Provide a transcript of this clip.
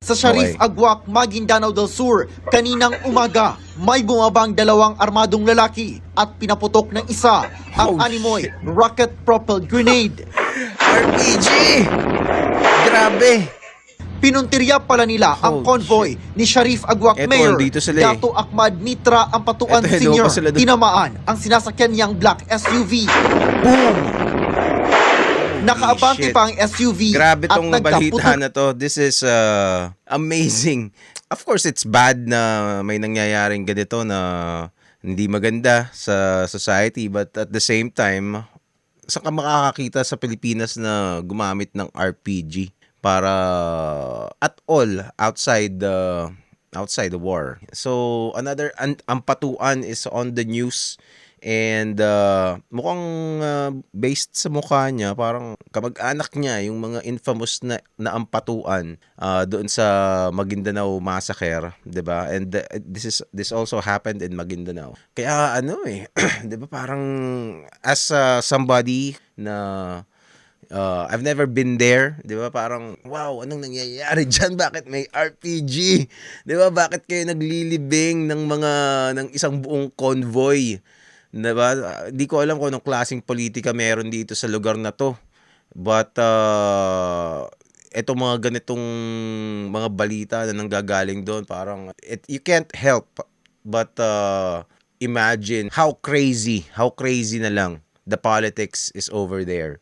Sa Sharif Okay. Agwak, Maguindanao del Sur, kaninang umaga, may bumabang dalawang armadong lalaki at pinaputok ng isa ang Oh, animoy shit. rocket-propelled grenade. RPG! Grabe! Pinuntirya pala nila ang Oh, convoy ni Sharif Agwak Eto, Mayor andito sila eh. Dato Ahmad Mitra Ampatuan Eto, Sr. pa sila doon. Tinamaan ang sinasakyan niyang black SUV. Boom! Nakaabante shit. pa ang SUV Grabe at tong balita nagkaputok. na to. This is amazing. Of course, it's bad na may nangyayaring ganito na hindi maganda sa society. But at the same time, saan ka makakakita sa Pilipinas na gumamit ng RPG para at all outside the war. So another ampatuan is on the news. And mukhang based sa mukha niya, parang kamag-anak niya yung mga infamous na ampatuan doon sa Maguindanao massacre, 'di ba? And this also happened in Maguindanao. Kaya 'di ba, parang as somebody na I've never been there, 'di ba? Parang wow, anong nangyayari diyan? Bakit may RPG? 'Di ba? Bakit kayo naglilibing ng isang buong convoy? 'Di ba? Di ko alam kung anong klaseng politika meron dito sa lugar na 'to. But eto mga ganitong mga balita na nanggagaling doon, parang you can't help but imagine how crazy na lang the politics is over there.